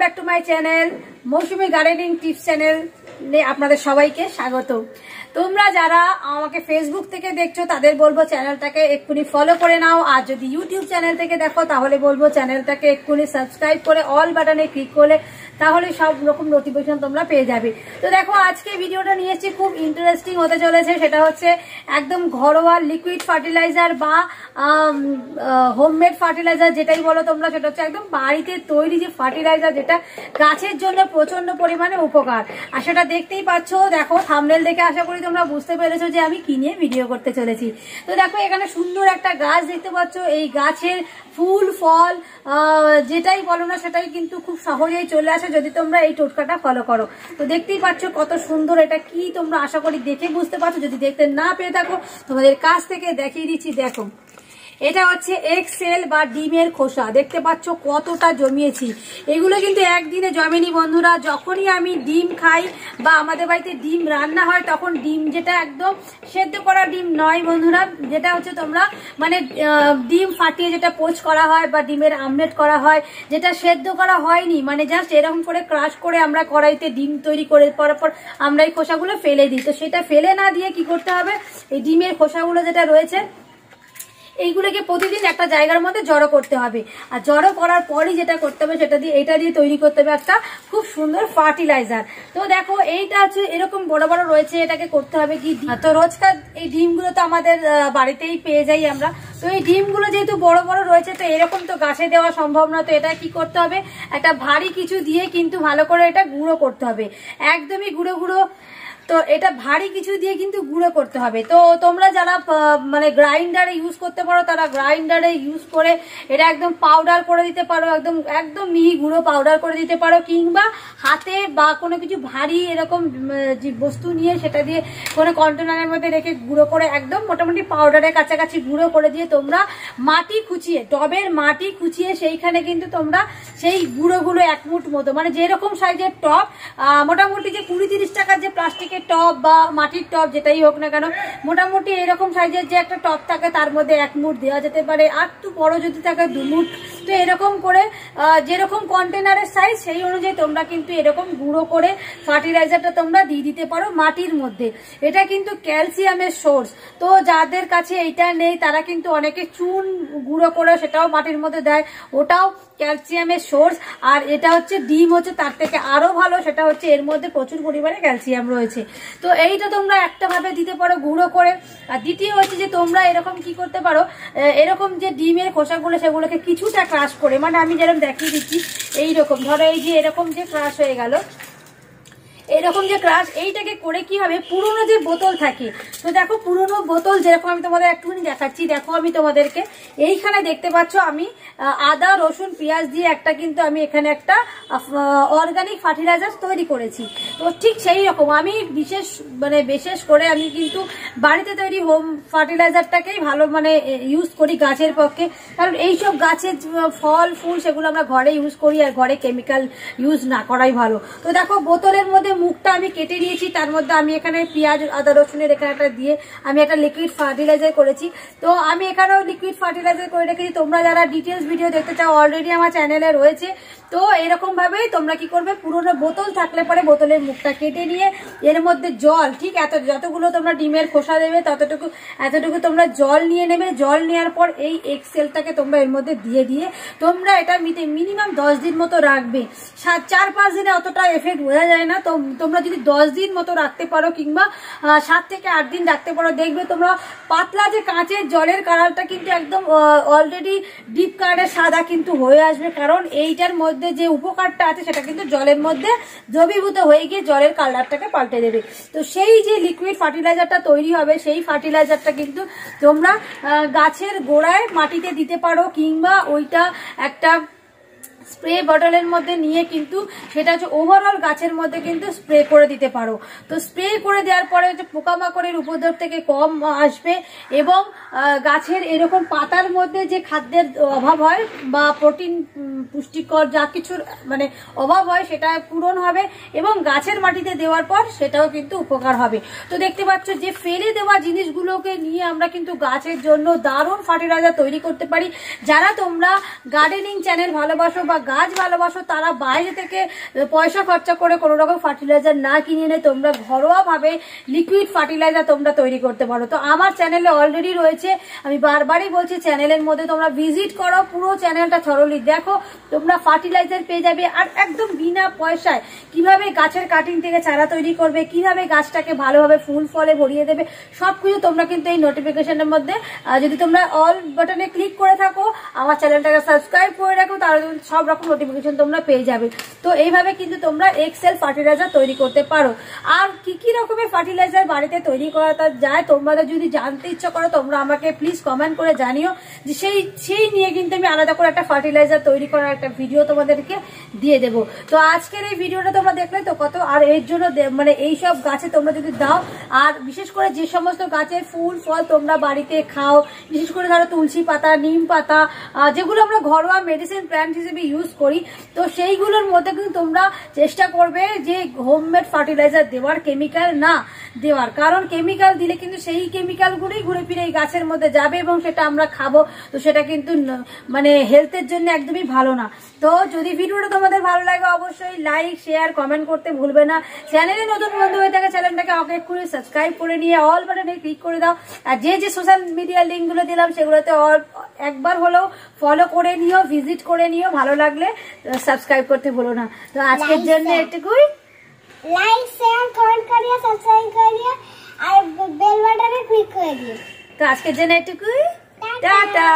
Back to my channel Mousumi gardening tips channel আপনাদের সবাইকে স্বাগত। তোমরা যারা আমাকে ফেসবুক থেকে দেখছো তাদের বলবো চ্যানেলটাকে এক্ষুনি ফলো করে নাও, আর যদি ইউটিউব চ্যানেল থেকে দেখো তাহলে বলবো চ্যানেলটাকে এক্ষুনি সাবস্ক্রাইব করে অল বাটনে ক্লিক করলে তাহলে সব রকম নোটিফিকেশন তোমরা পেয়ে যাবে। তো দেখো আজকে ভিডিওটা নিয়ে এসেছি, খুব ইন্টারেস্টিং হতে চলেছে। সেটা হচ্ছে একদম ঘরোয়া লিকুইড ফার্টিলাইজার বা হোমমেড ফার্টিলাইজার যেটাই বলো তোমরা, সেটা হচ্ছে একদম বাড়িতে তৈরি যে ফার্টিলাইজার যেটা গাছের জন্য প্রচন্ড পরিমাণে উপকার। আর সেটা দেখতেই পাচ্ছ, দেখো থাম্বনেল দেখে আশা করি তোমরা বুঝতে পেরেছো যে আমি কি নিয়ে ভিডিও করতে চলেছি। তো দেখো এখানে সুন্দর একটা গাছ দেখতে পাচ্ছ, এই গাছের ফুল ফল যেটাই বলো না সেটাই কিন্তু খুব সহজেই চলে আসে যদি তোমরা এই টোটকাটা ফলো করো। তো দেখতেই পাচ্ছ কত সুন্দর, এটা কি তোমরা আশা করি দেখে বুঝতে পারছো। যদি দেখতে না পেয়ে থাকো তোমাদের কাছ থেকে দেখিয়ে দিচ্ছি। দেখো এটা হচ্ছে এক্সেল বা ডিমের খোসা, দেখতে পাচ্ছ কতটা জমিয়েছি। এগুলো কিন্তু একদিনে জমেনি বন্ধুরা। যখনই আমি ডিম খাই বা আমাদের বাড়িতে ডিম রান্না হয় তখন ডিম যেটা একদম সেদ্ধ করা ডিম নয় বন্ধুরা, যেটা হচ্ছে তোমরা মানে ডিম ফাটিয়ে যেটা পোচ করা হয় বা ডিমের আমলেট করা হয়, যেটা সেদ্ধ করা হয়নি, মানে জাস্ট এরকম করে ক্রাশ করে আমরা কড়াইতে ডিম তৈরি করে পর আমরা এই খোসাগুলো ফেলে দিই। তো সেটা ফেলে না দিয়ে কি করতে হবে, এই ডিমের খোসাগুলো যেটা রয়েছে এইগুলোকে প্রতিদিন একটা জায়গার মধ্যে জড়ো করতে হবে। আর জড়ো করার পরই যেটা করতে হবে সেটা দিয়ে এটা দিয়ে তৈরি করতে হবে একটা খুব সুন্দর ফার্টিলাইজার। তো দেখো এইটা হচ্ছে এরকম বড় বড় রয়েছে, এটাকে করতে হবে কি, তো রোজকার এই ডিমগুলো তো আমাদের বাড়িতেই পেয়ে যাই আমরা। তো এই ডিমগুলো যেহেতু বড় বড় রয়েছে তো এরকম তো গাছে দেওয়া সম্ভব না। তো এটা কি করতে হবে, একটা ভারী কিছু দিয়ে কিন্তু ভালো করে এটা গুঁড়ো করতে হবে, একদমই গুঁড়ো গুঁড়ো। তো এটা ভারী কিছু দিয়ে কিন্তু গুঁড়ো করতে হবে। তো তোমরা যারা মানে গ্রাইন্ডারে ইউজ করতে পারো তারা গ্রাইন্ডারে ইউজ করে এটা একদম পাউডার করে দিতে পারো, একদম একদম মিহি গুঁড়ো পাউডার করে দিতে পারো, কিংবা হাতে বা কোনো কিছু ভারী এরকম যে বস্তু নিয়ে সেটা দিয়ে কোনো কন্টেনারের মধ্যে রেখে গুঁড়ো করে একদম মোটামুটি পাউডারের কাছাকাছি গুঁড়ো করে দিয়ে তোমরা মাটি খুঁচিয়ে, টবের মাটি খুঁচিয়ে সেইখানে কিন্তু তোমরা সেই গুঁড়োগুলো এক মুঠ মতো, মানে যেরকম সাইজের টব, মোটামুটি যে 20-30 টাকার যে প্লাস্টিকের টব বা মাটির টব যেটাই হোক না কেন, মোটামুটি এরকম সাইজের যে একটা টব থাকে তার মধ্যে এক মুঠ দেওয়া যেতে পারে, আর একটু বড় যদি থাকে 2 মুঠ। তো এরকম করে যেরকম কন্টেনারের সাইজ সেই অনুযায়ী তোমরা কিন্তু এরকম গুঁড়ো করে ফার্টিলাইজারটা তোমরা দিয়ে দিতে পারো মাটির মধ্যে। এটা কিন্তু ক্যালসিয়ামের সোর্স। তো যাদের কাছে এইটা নেই তারা কিন্তু অনেকে চুন গুঁড়ো করে সেটাও মাটির মধ্যে দেয়, ওটাও ক্যালসিয়ামের সোর্স। আর এটা হচ্ছে ডিম হচ্ছে তার থেকে আরো ভালো, সেটা হচ্ছে এর মধ্যে প্রচুর পরিমাণে ক্যালসিয়াম রয়েছে। তো এইটা তোমরা একটা ভাবে দিতে পারো গুঁড়ো করে। আর দ্বিতীয় হচ্ছে যে তোমরা এরকম কি করতে পারো, এরকম যে ডিমের খোসাগুলো সেগুলোকে কিছুটা ক্রাশ করে, মানে আমি যেরকম দেখিয়ে দিচ্ছি এইরকম, ধরো এই যে এরকম যে ক্রাশ হয়ে গেল, এরকম যে ক্রাশ, এইটাকে করে কি হবে, পুরোনো যে বোতল থাকে, তো দেখো পুরোনো বোতল যেরকম আমি তোমাদের একটুখানি দেখাচ্ছি। দেখো আমি তোমাদেরকে এইখানে দেখতে পাচ্ছ আমি আদা রসুন পেঁয়াজ দিয়ে একটা কিন্তু আমি এখানে একটা অর্গানিক ফার্টিলাইজার তৈরি করেছি। তো ঠিক সেই রকম আমি বিশেষ করে আমি কিন্তু বাড়িতে তৈরি হোম ফার্টিলাইজারটাকেই ভালো মানে ইউজ করি গাছের পক্ষে, কারণ এইসব গাছের ফল ফুল সেগুলো আমরা ঘরে ইউজ করি, আর ঘরে কেমিক্যাল ইউজ না করাই ভালো। তো দেখো বোতলের মধ্যে মুখটা আমি কেটে নিয়েছি, তার মধ্যে আমি এখানে পেঁয়াজ আদা রসুনের এখানে একটা দিয়ে আমি একটা লিকুইড ফার্টিলাইজার করেছি। তো আমি এখানেও লিকুইড ফার্টিলাইজার করে রেখেছি। তোমরা যারা ডিটেলস ভিডিও দেখতে চাও অলরেডি আমার চ্যানেলে রয়েছে। তো এরকম ভাবেই তোমরা কি করবে, পুরোনো বোতল থাকলে পরে বোতলের মুখটা কেটে নিয়ে এর মধ্যে জল, ঠিক যতগুলো তোমরা ডিমের খোসা দেবে এতটুকু তোমরা জল নিয়ে নেবে। জল নেওয়ার পর এই এক্সেলটাকে তোমরা এর মধ্যে দিয়ে তোমরা এটা মিনিমাম 10 দিন মতো রাখবে। 4-5 দিনে অতটা এফেক্ট বোঝা যায় না। তো তোমরা যদি 10 দিন মতো রাখতে পারো কিংবা 7 থেকে 8 দিন রাখতে পারো, দেখবে তোমরা পাতলা যে কাঁচের জলের কালারটা কিন্তু একদম অলরেডি ডিপ কালারের সাদা কিন্তু হয়ে আসবে, কারণ এইটার মধ্যে যে উপকারটা আছে সেটা কিন্তু জলের মধ্যে দ্রবীভূত হয়ে গিয়ে জলের কালারটাকে পাল্টে দেবে। তো সেই যে লিকুইড ফার্টিলাইজারটা তৈরি হবে সেই ফার্টিলাইজারটা কিন্তু তোমরা গাছের গোড়ায় মাটিতে দিতে পারো, কিংবা ওইটা একটা স্প্রে বটলের মধ্যে নিয়ে কিন্তু সেটা হচ্ছে ওভারঅল গাছের মধ্যে কিন্তু স্প্রে করে দিতে পারো। তো স্প্রে করে দেওয়ার পরে হচ্ছে পোকামাকড়ের উপদ্রব থেকে কম আসবে, এবং গাছের এরকম পাতার মধ্যে যে খাদ্যের অভাব হয় বা প্রোটিন পুষ্টিকর যা কিছুর মানে অভাব হয় সেটা পূরণ হবে, এবং গাছের মাটিতে দেওয়ার পর সেটাও কিন্তু উপকার হবে। তো দেখতে পাচ্ছ যে ফেলে দেওয়া জিনিসগুলোকে নিয়ে আমরা কিন্তু গাছের জন্য দারুণ ফার্টিলাইজার তৈরি করতে পারি। যারা তোমরা গার্ডেনিং চ্যানেল ভালোবাসো বা গাছ ভালোবাসো তারা বাইরে থেকে পয়সা খরচা করে কোনো রকম ফার্টিলাইজার না কিনে এনে তোমরা ঘরোয়া ভাবে লিকুইড ফার্টিলাইজার তোমরা তৈরি করতে পারো। তো আমার চ্যানেলে অলরেডি রয়েছে, আমি বারবারই বলছি চ্যানেলের মধ্যে তোমরা ভিজিট করো, পুরো চ্যানেলটা থরলি দেখো, তোমরা ফার্টিলাইজার পেয়ে যাবে। আর একদম বিনা পয়সায় কিভাবে গাছের কাটিং থেকে চারা তৈরি করবে, কিভাবে গাছটাকে ভালোভাবে ফুল ফলে ভরিয়ে দেবে, সবকিছু তোমরা কিন্তু এই নোটিফিকেশনের মধ্যে যদি তোমরা অল বাটনে ক্লিক করে থাকো, আমার চ্যানেলটাকে সাবস্ক্রাইব করে রাখো, তাহলে সব রকম নোটিফিকেশন তোমরা পেয়ে যাবে। তো এইভাবে কিন্তু তোমরা এক্সেল ফার্টিলাইজার তৈরি করতে পারো। আর কি কি রকমের ফার্টিলাইজার বাড়িতে তৈরি করা যায় তোমাদের যদি জানতে ইচ্ছা করো, তোমরা আমাকে প্লিজ কমেন্ট করে জানিও, যে সেই নিয়ে কিন্তু আমি আলাদা করে একটা ফার্টিলাইজার তৈরি করার একটা ভিডিও তোমাদেরকে দিয়ে দেবো। তো আজকের এই ভিডিওটা তোমরা দেখলে তো কত, আর এর জন্য মানে এইসব গাছে তোমরা যদি দাও, আর বিশেষ করে যে সমস্ত গাছের ফুল ফল তোমরা বাড়িতে খাও, বিশেষ করে ধরো তুলসী পাতা, নিম পাতা, যেগুলো আমরা ঘরোয়া মেডিসিন প্ল্যান্ট হিসেবে ইউজ করি, তো সেইগুলোর মধ্যে কিন্তু তোমরা চেষ্টা করবে যে হোমমেড ফার্টিলাইজার দেওয়ার, কেমিক্যাল না দেওয়ার। কারণ কেমিক্যাল দিলে কিন্তু সেই কেমিক্যালগুলোই ঘুরে ফিরে এই গাছের মধ্যে যাবে এবং সেটা আমরা খাবো, তো সেটা কিন্তু মানে হেলথের জন্য একদমই ভালো না। তো যদি ভিডিওটা তোমাদের ভালো লাগে অবশ্যই লাইক শেয়ার কমেন্ট করতে ভুলবে না। চ্যানেলে নতুন বন্ধু হয়ে থাকে চ্যানেলটাকে এক্ষুনি সাবস্ক্রাইব করে নিয়ে অল বাটনে ক্লিক করে দাও। আর যে সোশ্যাল মিডিয়া লিঙ্কগুলো দিলাম সেগুলোতে একবার হলেও ফলো করে নিও, ভিজিট করে নিও, ভালো লাগলে সাবস্ক্রাইব করতে ভুলো না। তো আজকের জন্য এটুকুই, লাইক শেয়ার কমেন্ট করিয়ে সাবস্ক্রাইব করিয়ে আর বেল বাটনে ক্লিক করে দিও। তো আজকের জন্য এটুকুই, টাটা।